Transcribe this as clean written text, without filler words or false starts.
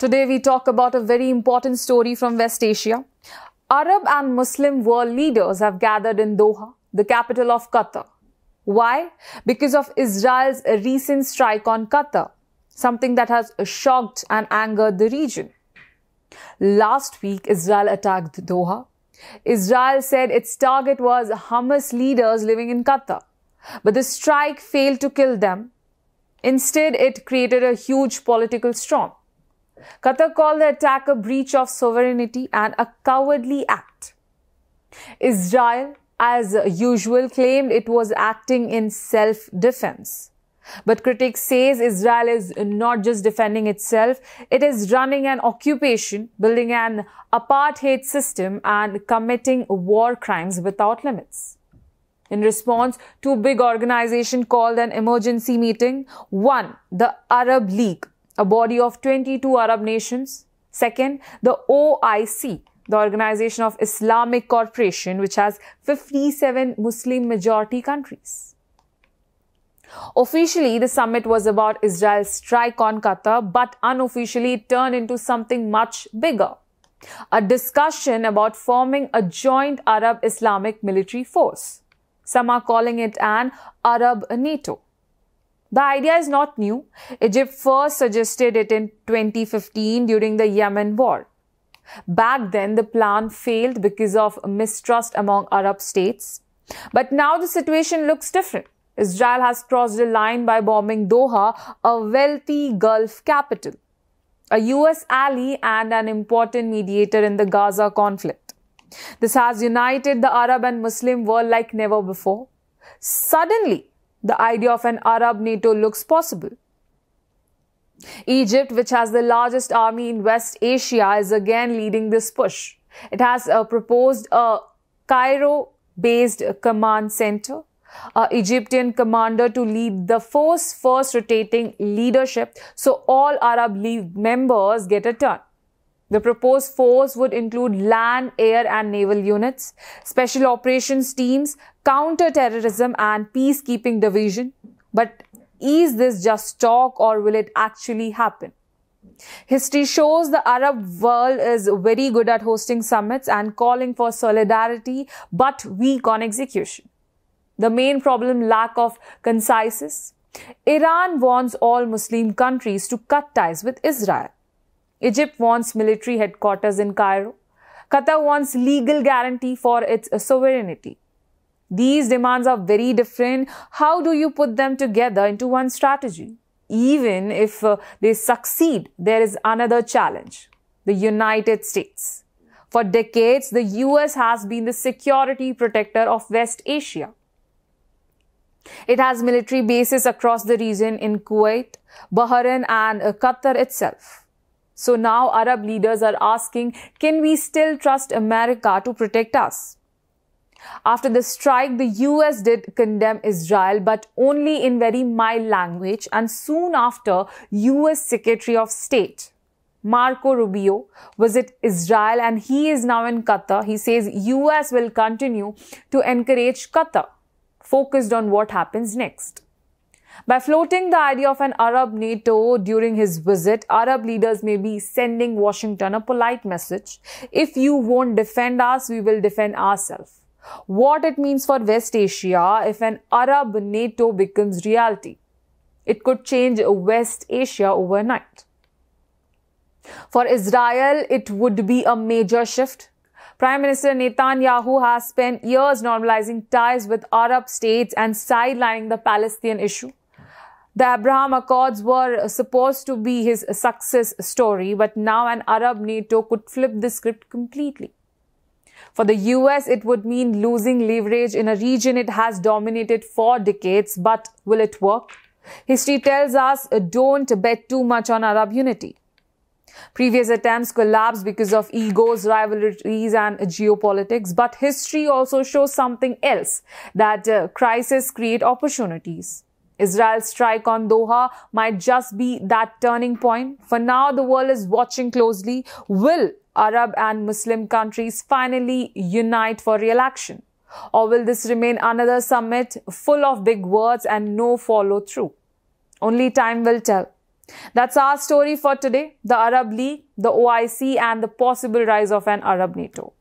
Today we talk about a very important story from West Asia. Arab and Muslim world leaders have gathered in Doha, the capital of Qatar. Why? Because of Israel's recent strike on Qatar, something that has shocked and angered the region. Last week, Israel attacked Doha. Israel said its target was Hamas leaders living in Qatar, but the strike failed to kill them. Instead, it created a huge political storm. Qatar called the attack a breach of sovereignty and a cowardly act. Israel, as usual, claimed it was acting in self-defense. But critics say Israel is not just defending itself, it is running an occupation, building an apartheid system and committing war crimes without limits. In response, two big organizations called an emergency meeting. One, the Arab League, a body of 22 Arab nations. Second, the OIC, the Organization of Islamic Cooperation, which has 57 Muslim majority countries. Officially, the summit was about Israel's strike on Qatar, but unofficially it turned into something much bigger. A discussion about forming a joint Arab Islamic military force. Some are calling it an Arab NATO. The idea is not new. Egypt first suggested it in 2015 during the Yemen war. Back then, the plan failed because of mistrust among Arab states. But now the situation looks different. Israel has crossed a line by bombing Doha, a wealthy Gulf capital, a US ally and an important mediator in the Gaza conflict. This has united the Arab and Muslim world like never before. Suddenly, the idea of an Arab NATO looks possible. Egypt, which has the largest army in West Asia, is again leading this push. It has proposed a Cairo-based command center, an Egyptian commander to lead the force, first rotating leadership, so all Arab League members get a turn. The proposed force would include land, air and naval units, special operations teams, counter-terrorism and peacekeeping division. But is this just talk or will it actually happen? History shows the Arab world is very good at hosting summits and calling for solidarity, but weak on execution. The main problem, lack of conciseness. Iran wants all Muslim countries to cut ties with Israel. Egypt wants military headquarters in Cairo. Qatar wants legal guarantee for its sovereignty. These demands are very different. How do you put them together into one strategy? Even if they succeed, there is another challenge: the United States. For decades, the US has been the security protector of West Asia. It has military bases across the region in Kuwait, Bahrain and Qatar itself. So now Arab leaders are asking, can we still trust America to protect us? After the strike, the US did condemn Israel, but only in very mild language, and soon after, US Secretary of State Marco Rubio visited Israel and he is now in Qatar. He says US will continue to encourage Qatar, focused on what happens next. By floating the idea of an Arab NATO during his visit, Arab leaders may be sending Washington a polite message: if you won't defend us, we will defend ourselves. What it means for West Asia if an Arab NATO becomes reality? It could change West Asia overnight. For Israel, it would be a major shift. Prime Minister Netanyahu has spent years normalizing ties with Arab states and sidelining the Palestinian issue. The Abraham Accords were supposed to be his success story, but now an Arab NATO could flip the script completely. For the US, it would mean losing leverage in a region it has dominated for decades, but will it work? History tells us don't bet too much on Arab unity. Previous attempts collapsed because of egos, rivalries and geopolitics. But history also shows something else, that crises create opportunities. Israel's strike on Doha might just be that turning point. For now, the world is watching closely. Will Arab and Muslim countries finally unite for real action? Or will this remain another summit full of big words and no follow-through? Only time will tell. That's our story for today. The Arab League, the OIC, and the possible rise of an Arab NATO.